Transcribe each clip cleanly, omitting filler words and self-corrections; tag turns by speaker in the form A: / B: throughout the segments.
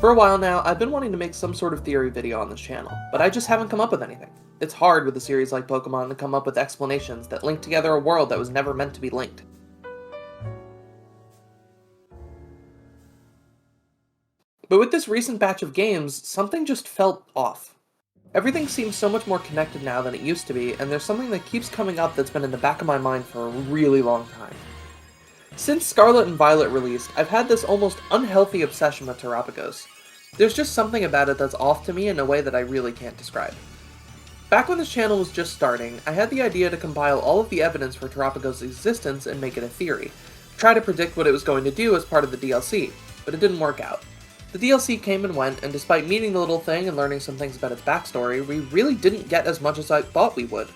A: For a while now, I've been wanting to make some sort of theory video on this channel, but I just haven't come up with anything. It's hard with a series like Pokemon to come up with explanations that link together a world that was never meant to be linked. But with this recent batch of games, something just felt off. Everything seems so much more connected now than it used to be, and there's something that keeps coming up that's been in the back of my mind for a really long time. Since Scarlet and Violet released, I've had this almost unhealthy obsession with Terapagos. There's just something about it that's off to me in a way that I really can't describe. Back when this channel was just starting, I had the idea to compile all of the evidence for Terapagos' existence and make it a theory, try to predict what it was going to do as part of the DLC, but it didn't work out. The DLC came and went, and despite meeting the little thing and learning some things about its backstory, we really didn't get as much as I thought we would.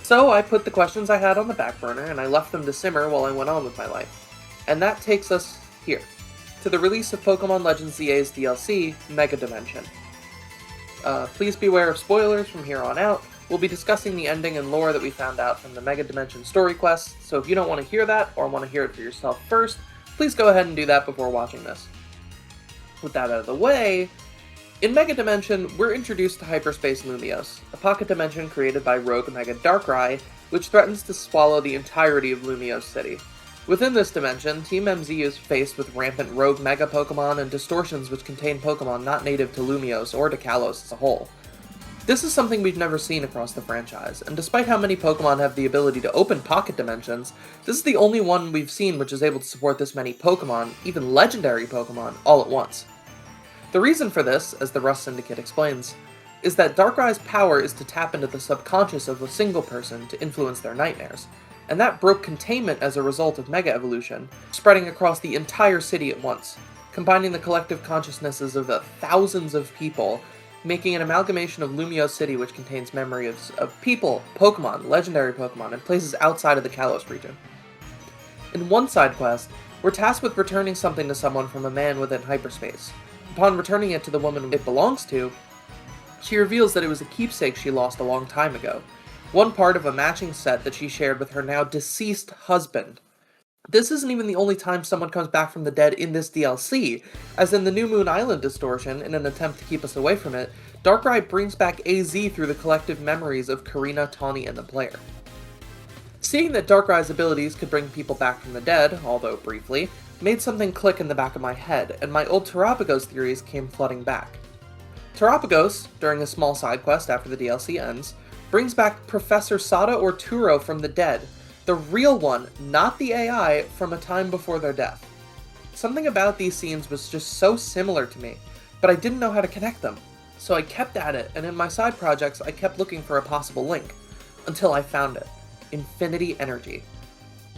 A: So I put the questions I had on the back burner, and I left them to simmer while I went on with my life. And that takes us here, to the release of Pokemon Legends ZA's DLC, Mega Dimension. Please beware of spoilers from here on out. We'll be discussing the ending and lore that we found out from the Mega Dimension story quest, so if you don't want to hear that, or want to hear it for yourself first, please go ahead and do that before watching this. With that out of the way, in Mega Dimension, we're introduced to Hyperspace Lumiose, a pocket dimension created by Rogue Mega Darkrai, which threatens to swallow the entirety of Lumiose City. Within this dimension, Team MZ is faced with rampant Rogue Mega Pokemon and distortions which contain Pokemon not native to Lumiose or to Kalos as a whole. This is something we've never seen across the franchise, and despite how many Pokemon have the ability to open pocket dimensions, this is the only one we've seen which is able to support this many Pokemon, even legendary Pokemon, all at once. The reason for this, as the Rust Syndicate explains, is that Darkrai's power is to tap into the subconscious of a single person to influence their nightmares, and that broke containment as a result of Mega Evolution, spreading across the entire city at once, combining the collective consciousnesses of the thousands of people, making an amalgamation of Lumiose City which contains memories of people, Pokemon, legendary Pokemon, and places outside of the Kalos region. In one side quest, we're tasked with returning something to someone from a man within hyperspace. Upon returning it to the woman it belongs to, she reveals that it was a keepsake she lost a long time ago, one part of a matching set that she shared with her now deceased husband. This isn't even the only time someone comes back from the dead in this DLC, as in the New Moon Island distortion, in an attempt to keep us away from it, Darkrai brings back AZ through the collective memories of Karina, Tawny, and the player. Seeing that Darkrai's abilities could bring people back from the dead, although briefly, made something click in the back of my head, and my old Terapagos theories came flooding back. Terapagos, during a small side quest after the DLC ends, brings back Professor Sada or Turo from the dead, the real one, not the AI, from a time before their death. Something about these scenes was just so similar to me, but I didn't know how to connect them. So I kept at it, and in my side projects I kept looking for a possible link, until I found it. Infinity Energy.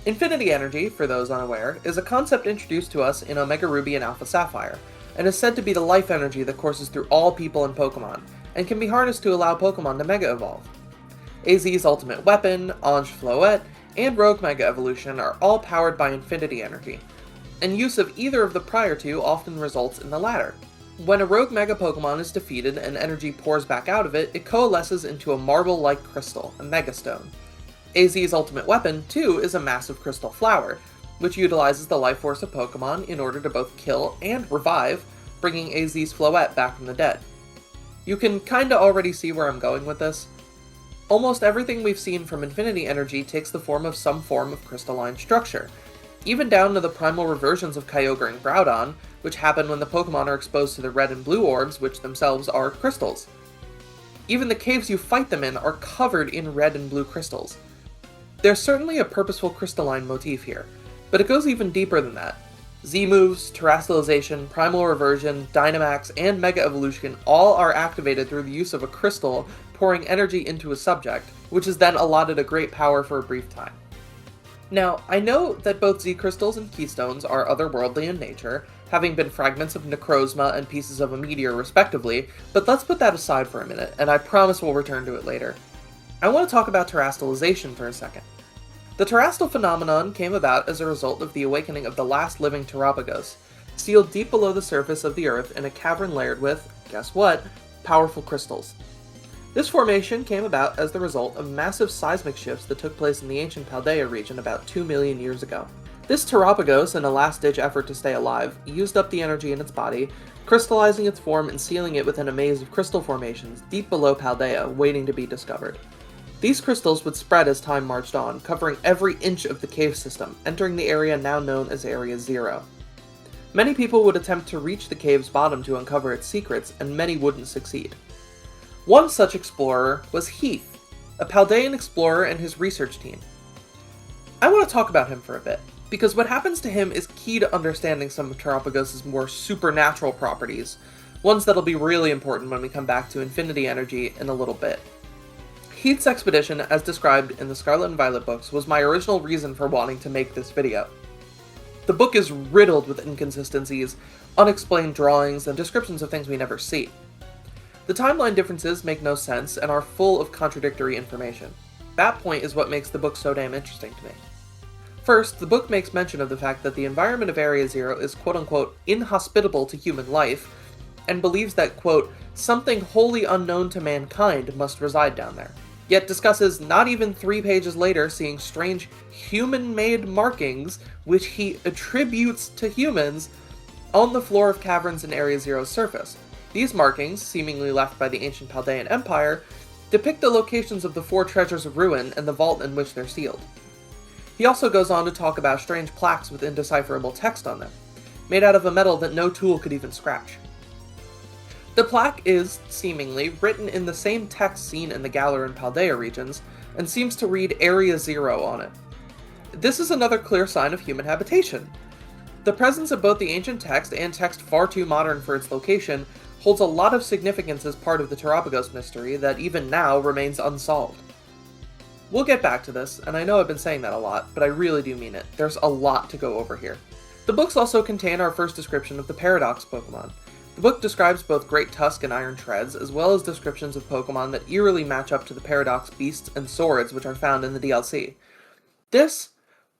A: Infinity Energy, for those unaware, is a concept introduced to us in Omega Ruby and Alpha Sapphire, and is said to be the life energy that courses through all people and Pokemon, and can be harnessed to allow Pokemon to Mega Evolve. AZ's ultimate weapon, Ange Floette, and Rogue Mega Evolution are all powered by Infinity Energy, and use of either of the prior two often results in the latter. When a Rogue Mega Pokemon is defeated and energy pours back out of it, it coalesces into a marble-like crystal, a Megastone. AZ's ultimate weapon, too, is a massive crystal flower, which utilizes the life force of Pokemon in order to both kill and revive, bringing AZ's Floette back from the dead. You can kinda already see where I'm going with this. Almost everything we've seen from Infinity Energy takes the form of some form of crystalline structure, even down to the primal reversions of Kyogre and Groudon, which happen when the Pokemon are exposed to the red and blue orbs, which themselves are crystals. Even the caves you fight them in are covered in red and blue crystals. There's certainly a purposeful crystalline motif here, but it goes even deeper than that. Z-moves, Terastallization, Primal Reversion, Dynamax, and Mega Evolution all are activated through the use of a crystal pouring energy into a subject, which is then allotted a great power for a brief time. Now, I know that both Z-crystals and Keystones are otherworldly in nature, having been fragments of Necrozma and pieces of a meteor respectively, but let's put that aside for a minute, and I promise we'll return to it later. I want to talk about Terastallization for a second. The Terastal phenomenon came about as a result of the awakening of the last living Terapagos, sealed deep below the surface of the Earth in a cavern layered with, guess what, powerful crystals. This formation came about as the result of massive seismic shifts that took place in the ancient Paldea region about 2 million years ago. This Terapagos, in a last-ditch effort to stay alive, used up the energy in its body, crystallizing its form and sealing it within a maze of crystal formations deep below Paldea, waiting to be discovered. These crystals would spread as time marched on, covering every inch of the cave system, entering the area now known as Area Zero. Many people would attempt to reach the cave's bottom to uncover its secrets, and many wouldn't succeed. One such explorer was Heath, a Paldean explorer and his research team. I want to talk about him for a bit, because what happens to him is key to understanding some of Terapagos' more supernatural properties, ones that'll be really important when we come back to Infinity Energy in a little bit. Heath's expedition, as described in the Scarlet and Violet books, was my original reason for wanting to make this video. The book is riddled with inconsistencies, unexplained drawings, and descriptions of things we never see. The timeline differences make no sense and are full of contradictory information. That point is what makes the book so damn interesting to me. First, the book makes mention of the fact that the environment of Area Zero is quote-unquote inhospitable to human life, and believes that, quote, something wholly unknown to mankind must reside down there. Yet discusses not even 3 pages later seeing strange human-made markings, which he attributes to humans, on the floor of caverns in Area Zero's surface. These markings, seemingly left by the ancient Paldean Empire, depict the locations of the 4 treasures of ruin and the vault in which they're sealed. He also goes on to talk about strange plaques with indecipherable text on them, made out of a metal that no tool could even scratch. The plaque is, seemingly, written in the same text seen in the Galar and Paldea regions, and seems to read Area Zero on it. This is another clear sign of human habitation. The presence of both the ancient text and text far too modern for its location holds a lot of significance as part of the Terapagos mystery that even now remains unsolved. We'll get back to this, and I know I've been saying that a lot, but I really do mean it. There's a lot to go over here. The books also contain our first description of the Paradox Pokemon. The book describes both Great Tusk and Iron Treads, as well as descriptions of Pokemon that eerily match up to the Paradox Beasts and Swords which are found in the DLC. This,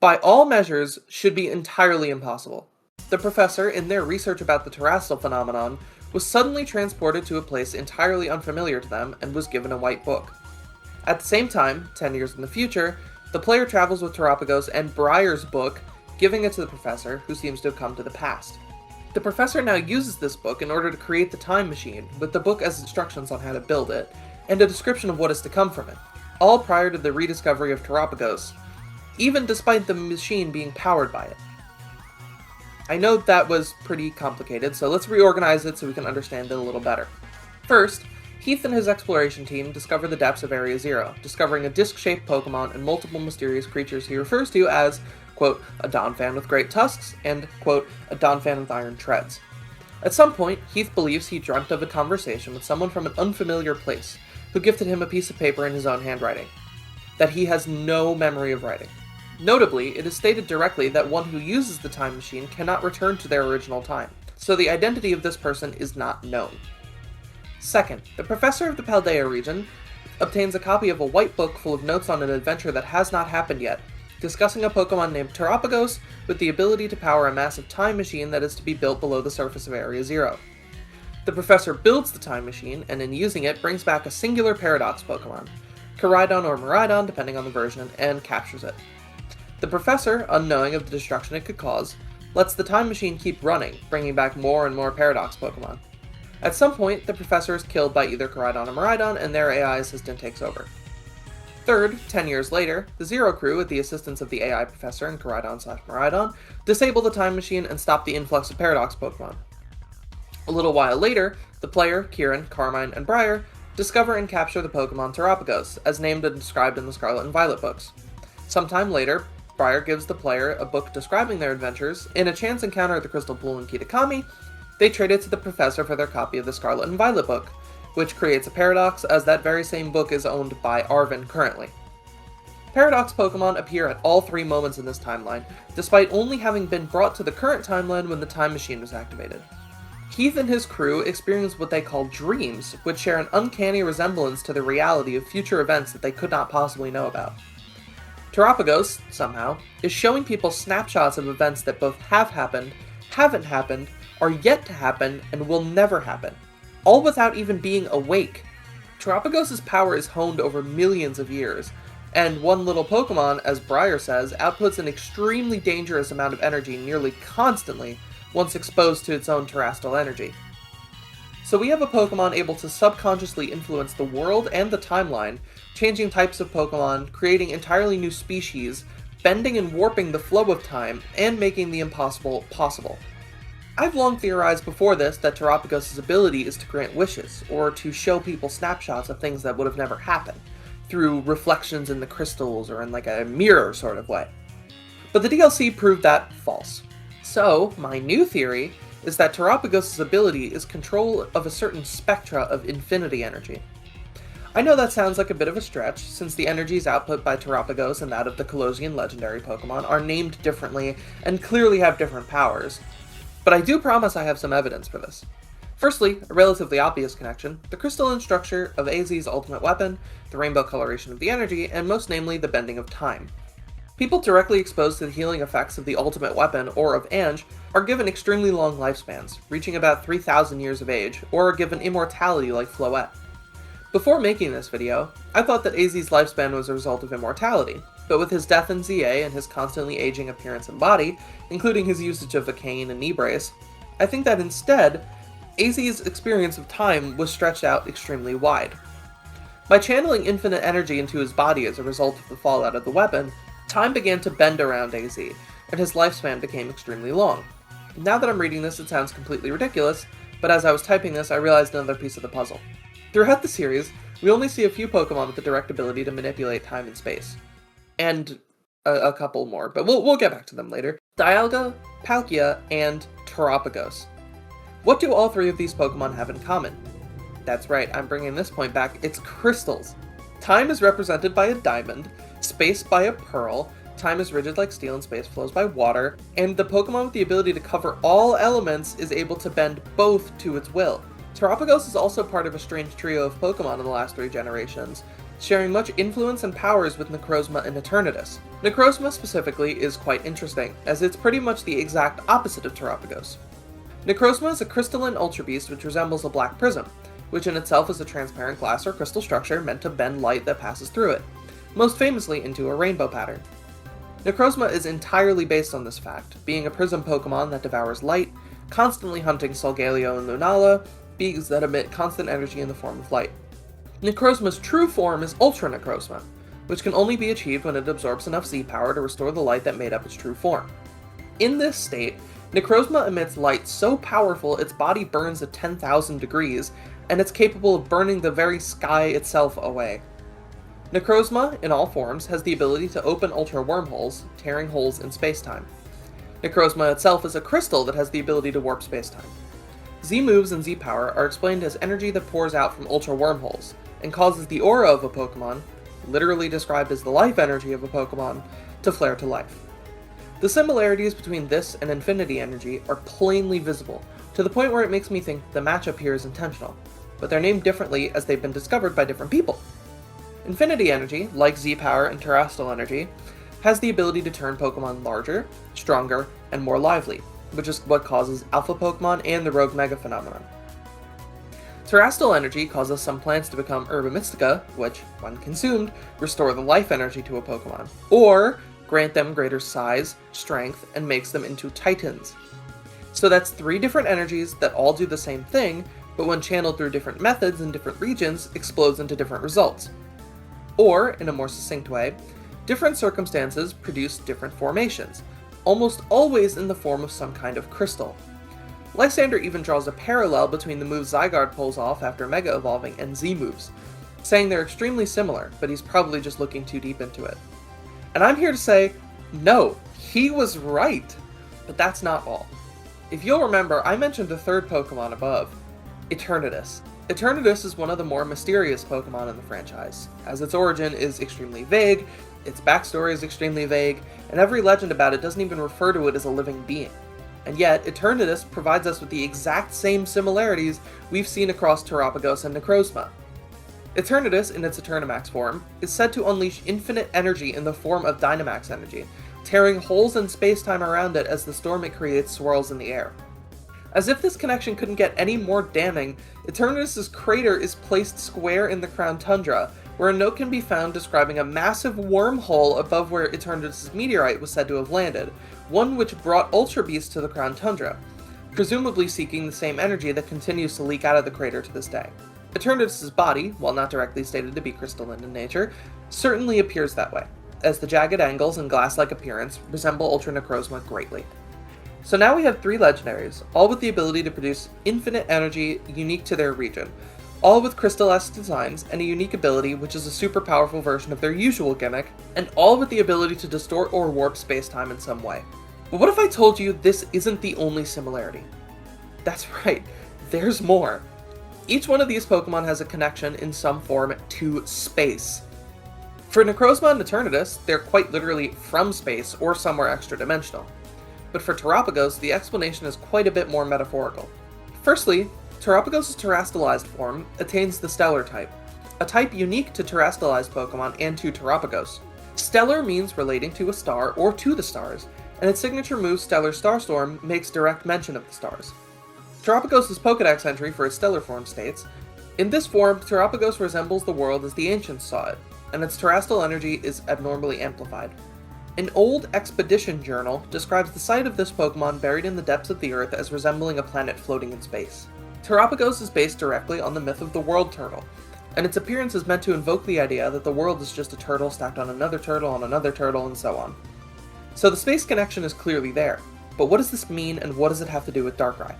A: by all measures, should be entirely impossible. The professor, in their research about the terrestrial phenomenon, was suddenly transported to a place entirely unfamiliar to them and was given a white book. At the same time, 10 years in the future, the player travels with Terapagos and Briar's book, giving it to the professor, who seems to have come to the past. The professor now uses this book in order to create the time machine, with the book as instructions on how to build it, and a description of what is to come from it, all prior to the rediscovery of Terapagos, even despite the machine being powered by it. I know that was pretty complicated, so let's reorganize it so we can understand it a little better. First, Heath and his exploration team discover the depths of Area Zero, discovering a disc-shaped Pokemon and multiple mysterious creatures he refers to as, quote, a Donphan with great tusks, and, quote, a Donphan with iron treads. At some point, Heath believes he dreamt of a conversation with someone from an unfamiliar place, who gifted him a piece of paper in his own handwriting, that he has no memory of writing. Notably, it is stated directly that one who uses the time machine cannot return to their original time, so the identity of this person is not known. Second, the professor of the Paldea region obtains a copy of a white book full of notes on an adventure that has not happened yet, discussing a Pokemon named Terapagos with the ability to power a massive time machine that is to be built below the surface of Area Zero. The professor builds the time machine, and in using it brings back a singular Paradox Pokemon, Koraidon or Miraidon depending on the version, and captures it. The professor, unknowing of the destruction it could cause, lets the time machine keep running, bringing back more and more Paradox Pokemon. At some point, the professor is killed by either Koraidon or Miraidon, and their AI assistant takes over. Third, 10 years later, the Zero Crew, with the assistance of the AI professor and Koraidon/Miraidon, disable the time machine and stop the influx of Paradox Pokemon. A little while later, the player, Kieran, Carmine, and Briar discover and capture the Pokemon Terapagos, as named and described in the Scarlet and Violet books. Sometime later, Briar gives the player a book describing their adventures. In a chance encounter at the Crystal Pool in Kitakami, they trade it to the professor for their copy of the Scarlet and Violet book, which creates a paradox, as that very same book is owned by Arvin currently. Paradox Pokemon appear at all 3 moments in this timeline, despite only having been brought to the current timeline when the time machine was activated. Heath and his crew experience what they call dreams, which share an uncanny resemblance to the reality of future events that they could not possibly know about. Terapagos, somehow, is showing people snapshots of events that both have happened, haven't happened, are yet to happen, and will never happen, all without even being awake. Terapagos' power is honed over millions of years, And one little Pokemon, as Briar says, outputs an extremely dangerous amount of energy nearly constantly once exposed to its own terrestrial energy. So we have a Pokemon able to subconsciously influence the world and the timeline, changing types of Pokemon, creating entirely new species, bending and warping the flow of time, and making the impossible possible. I've long theorized before this that Terapagos' ability is to grant wishes, or to show people snapshots of things that would have never happened, through reflections in the crystals or in like a mirror sort of way. But the DLC proved that false. So, my new theory is that Terapagos' ability is control of a certain spectra of infinity energy. I know that sounds like a bit of a stretch, since the energies output by Terapagos and that of the Colosian legendary Pokemon are named differently and clearly have different powers, but I do promise I have some evidence for this. Firstly, a relatively obvious connection, the crystalline structure of AZ's ultimate weapon, the rainbow coloration of the energy, and most namely the bending of time. People directly exposed to the healing effects of the ultimate weapon, or of Ange, are given extremely long lifespans, reaching about 3,000 years of age, or are given immortality like Floette. Before making this video, I thought that AZ's lifespan was a result of immortality, but with his death in ZA and his constantly aging appearance and body, including his usage of a cane and knee brace, I think that instead, AZ's experience of time was stretched out extremely wide. By channeling infinite energy into his body as a result of the fallout of the weapon, time began to bend around AZ, and his lifespan became extremely long. Now that I'm reading this, it sounds completely ridiculous, but as I was typing this, I realized another piece of the puzzle. Throughout the series, we only see a few Pokemon with the direct ability to manipulate time and space. And a couple more, but we'll get back to them later. Dialga, Palkia, and Terapagos. What do all three of these Pokemon have in common? That's right, I'm bringing this point back, it's crystals. Time is represented by a diamond, space by a pearl, time is rigid like steel and space flows by water, and the Pokemon with the ability to cover all elements is able to bend both to its will. Terapagos is also part of a strange trio of Pokemon in the last 3 generations, sharing much influence and powers with Necrozma and Eternitus. Necrozma specifically is quite interesting, as it's pretty much the exact opposite of Terapagos. Necrozma is a crystalline ultra beast which resembles a black prism, which in itself is a transparent glass or crystal structure meant to bend light that passes through it, most famously into a rainbow pattern. Necrozma is entirely based on this fact, being a prism Pokemon that devours light, constantly hunting Solgaleo and Lunala, beings that emit constant energy in the form of light. Necrozma's true form is Ultra Necrozma, which can only be achieved when it absorbs enough Z-power to restore the light that made up its true form. In this state, Necrozma emits light so powerful its body burns at 10,000 degrees, and it's capable of burning the very sky itself away. Necrozma, in all forms, has the ability to open ultra wormholes, tearing holes in spacetime. Necrozma itself is a crystal that has the ability to warp spacetime. Z-moves and Z-power are explained as energy that pours out from ultra wormholes, and causes the aura of a Pokemon, literally described as the life energy of a Pokemon, to flare to life. The similarities between this and Infinity Energy are plainly visible, to the point where it makes me think the matchup here is intentional, but they're named differently as they've been discovered by different people. Infinity Energy, like Z-Power and Terrestrial Energy, has the ability to turn Pokemon larger, stronger, and more lively, which is what causes Alpha Pokemon and the Rogue Mega phenomenon. Terrestrial Energy causes some plants to become Herba Mystica, which, when consumed, restore the life energy to a Pokemon, or grant them greater size, strength, and makes them into Titans. So that's 3 different energies that all do the same thing, but when channeled through different methods in different regions, explodes into different results. Or, in a more succinct way, different circumstances produce different formations, almost always in the form of some kind of crystal. Lysander even draws a parallel between the moves Zygarde pulls off after Mega Evolving and Z-moves, saying they're extremely similar, but he's probably just looking too deep into it. And I'm here to say, no, he was right! But that's not all. If you'll remember, I mentioned a third Pokemon above, Eternitus. Eternitus is one of the more mysterious Pokemon in the franchise, as its origin is extremely vague, its backstory is extremely vague, and every legend about it doesn't even refer to it as a living being. And yet, Eternitus provides us with the exact same similarities we've seen across Terapagos and Necrozma. Eternitus, in its Eternamax form, is said to unleash infinite energy in the form of Dynamax energy, tearing holes in space-time around it as the storm it creates swirls in the air. As if this connection couldn't get any more damning, Eternitus' crater is placed square in the Crown Tundra, where a note can be found describing a massive wormhole above where Eternitus' meteorite was said to have landed, one which brought Ultra Beasts to the Crown Tundra, presumably seeking the same energy that continues to leak out of the crater to this day. Eternitus' body, while not directly stated to be crystalline in nature, certainly appears that way, as the jagged angles and glass-like appearance resemble Ultra Necrozma greatly. So now we have 3 legendaries, all with the ability to produce infinite energy unique to their region, all with crystal-esque designs and a unique ability which is a super powerful version of their usual gimmick, and all with the ability to distort or warp space-time in some way. But what if I told you this isn't the only similarity? That's right, there's more. Each one of these Pokemon has a connection in some form to space. For Necrozma and Eternitus, they're quite literally from space or somewhere extra-dimensional. But for Terapagos, the explanation is quite a bit more metaphorical. Firstly, Terapagos' terastallized form attains the Stellar type, a type unique to terastallized Pokemon and to Terapagos. Stellar means relating to a star or to the stars, and its signature move Stellar Starstorm makes direct mention of the stars. Terapagos' Pokedex entry for its stellar form states, "In this form, Terapagos resembles the world as the ancients saw it, and its terrestrial energy is abnormally amplified." An old expedition journal describes the site of this Pokemon buried in the depths of the Earth as resembling a planet floating in space. Terapagos is based directly on the myth of the world turtle, and its appearance is meant to invoke the idea that the world is just a turtle stacked on another turtle, and so on. So the space connection is clearly there, but what does this mean and what does it have to do with Darkrai?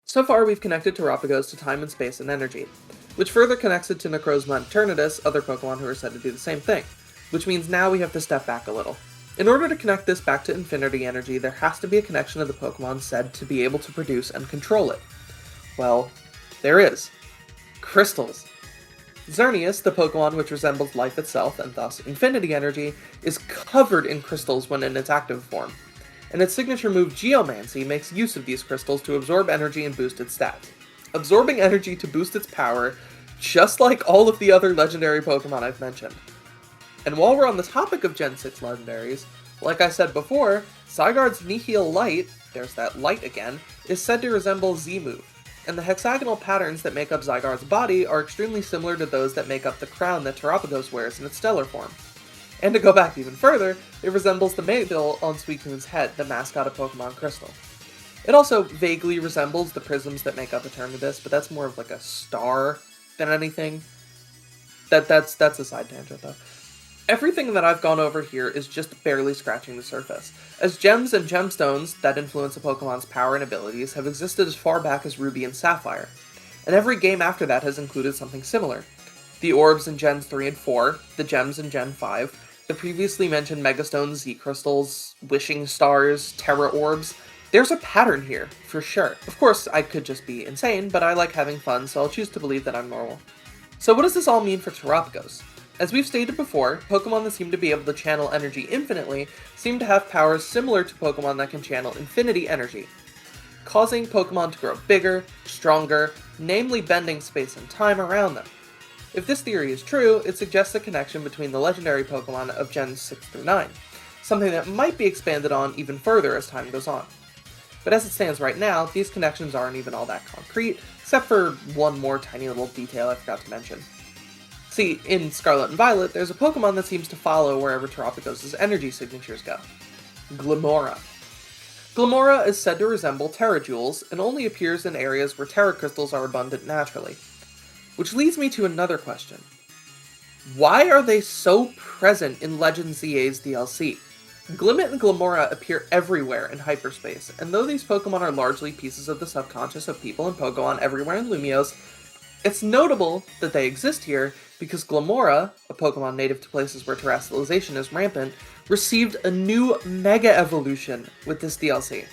A: So far, we've connected Terapagos to time and space and energy, which further connects it to Necrozma and Eternitus, other Pokemon who are said to do the same thing, which means now we have to step back a little. In order to connect this back to infinity energy, there has to be a connection of the Pokemon said to be able to produce and control it. Well, there is. Crystals. Xerneas, the Pokemon which resembles life itself, and thus infinity energy, is covered in crystals when in its active form, and its signature move Geomancy makes use of these crystals to absorb energy and boost its stats. Absorbing energy to boost its power, just like all of the other legendary Pokemon I've mentioned. And while we're on the topic of Gen 6 legendaries, like I said before, Zygarde's Nihil Light, there's that light again, is said to resemble Z-Move, and the hexagonal patterns that make up Zygarde's body are extremely similar to those that make up the crown that Terapagos wears in its stellar form. And to go back even further, it resembles the Maybill on Suicune's head, the mascot of Pokemon Crystal. It also vaguely resembles the prisms that make up Eternitus, but that's more of like a star than anything. That's a side tangent though. Everything that I've gone over here is just barely scratching the surface, as gems and gemstones that influence a Pokemon's power and abilities have existed as far back as Ruby and Sapphire, and every game after that has included something similar. The orbs in Gens 3 and 4, the gems in Gen 5, the previously mentioned Megastones, Z-Crystals, Wishing Stars, Terra Orbs. There's a pattern here, for sure. Of course, I could just be insane, but I like having fun, so I'll choose to believe that I'm normal. So what does this all mean for Terapagos? As we've stated before, Pokemon that seem to be able to channel energy infinitely seem to have powers similar to Pokemon that can channel infinity energy, causing Pokemon to grow bigger, stronger, namely bending space and time around them. If this theory is true, it suggests a connection between the legendary Pokemon of Gens 6 through 9, something that might be expanded on even further as time goes on. But as it stands right now, these connections aren't even all that concrete, except for one more tiny little detail I forgot to mention. See, in Scarlet and Violet, there's a Pokemon that seems to follow wherever Terapagos' energy signatures go. Glimmora. Glimmora is said to resemble Terra Jewels, and only appears in areas where Terra Crystals are abundant naturally. Which leads me to another question. Why are they so present in Legends ZA's DLC? Glimmet and Glimmora appear everywhere in hyperspace, and though these Pokemon are largely pieces of the subconscious of people and Pokemon everywhere in Lumiose, it's notable that they exist here because Glimmora, a Pokemon native to places where terrestrialization is rampant, received a new Mega Evolution with this DLC.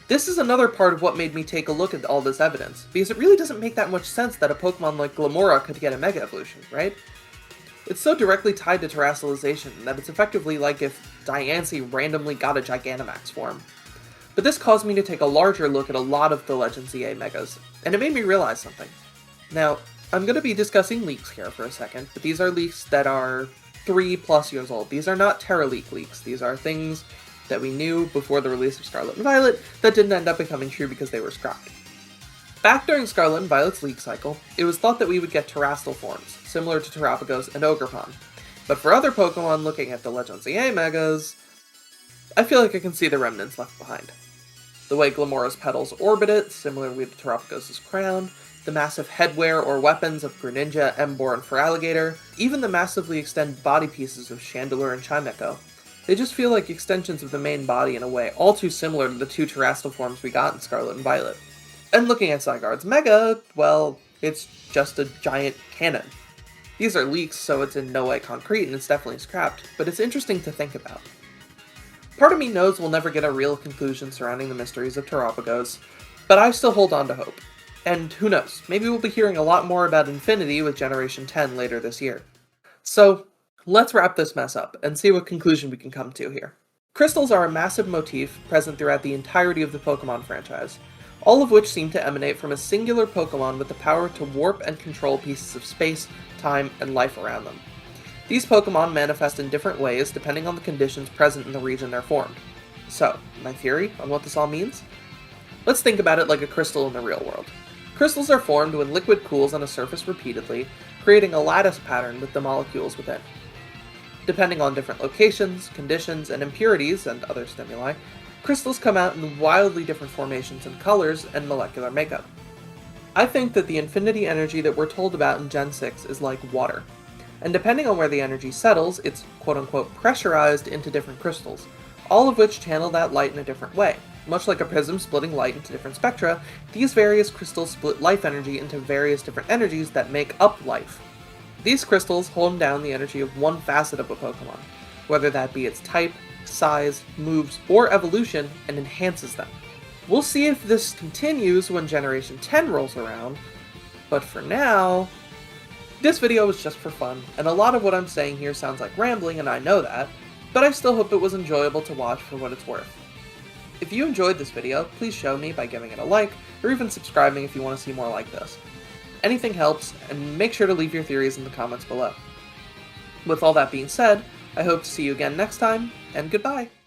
A: This is another part of what made me take a look at all this evidence, because it really doesn't make that much sense that a Pokemon like Glimmora could get a Mega Evolution, right? It's so directly tied to terrestrialization that it's effectively like if Diancie randomly got a Gigantamax form. But this caused me to take a larger look at a lot of the Legends EA Megas, and it made me realize something. Now, I'm going to be discussing leaks here for a second, but these are leaks that are 3+ years old. These are not TerraLeak leaks. These are things that we knew before the release of Scarlet and Violet that didn't end up becoming true because they were scrapped. Back during Scarlet and Violet's leak cycle, it was thought that we would get terrestrial forms, similar to Terapagos and Ogerpon. But for other Pokemon looking at the Legends EA Megas, I feel like I can see the remnants left behind. The way Glimmora's petals orbit it, similarly to Terapagos' crown, the massive headwear or weapons of Greninja, Emboar, and Feraligatr, even the massively extended body pieces of Chandelure and Chimecho. They just feel like extensions of the main body in a way, all too similar to the two terrestrial forms we got in Scarlet and Violet. And looking at Zygarde's Mega, well, it's just a giant cannon. These are leaks, so it's in no way concrete and it's definitely scrapped, but it's interesting to think about. Part of me knows we'll never get a real conclusion surrounding the mysteries of Terapagos, but I still hold on to hope. And who knows, maybe we'll be hearing a lot more about Infinity with Generation 10 later this year. So, let's wrap this mess up and see what conclusion we can come to here. Crystals are a massive motif present throughout the entirety of the Pokemon franchise, all of which seem to emanate from a singular Pokemon with the power to warp and control pieces of space, time, and life around them. These Pokemon manifest in different ways depending on the conditions present in the region they're formed. So, my theory on what this all means? Let's think about it like a crystal in the real world. Crystals are formed when liquid cools on a surface repeatedly, creating a lattice pattern with the molecules within. Depending on different locations, conditions, and impurities, and other stimuli, crystals come out in wildly different formations and colors and molecular makeup. I think that the infinity energy that we're told about in Gen 6 is like water, and depending on where the energy settles, it's quote-unquote pressurized into different crystals, all of which channel that light in a different way. Much like a prism splitting light into different spectra, these various crystals split life energy into various different energies that make up life. These crystals hold down the energy of one facet of a Pokemon, whether that be its type, size, moves, or evolution, and enhances them. We'll see if this continues when Generation 10 rolls around, but for now, this video was just for fun, and a lot of what I'm saying here sounds like rambling, and I know that, but I still hope it was enjoyable to watch for what it's worth. If you enjoyed this video, please show me by giving it a like, or even subscribing if you want to see more like this. Anything helps, and make sure to leave your theories in the comments below. With all that being said, I hope to see you again next time, and goodbye!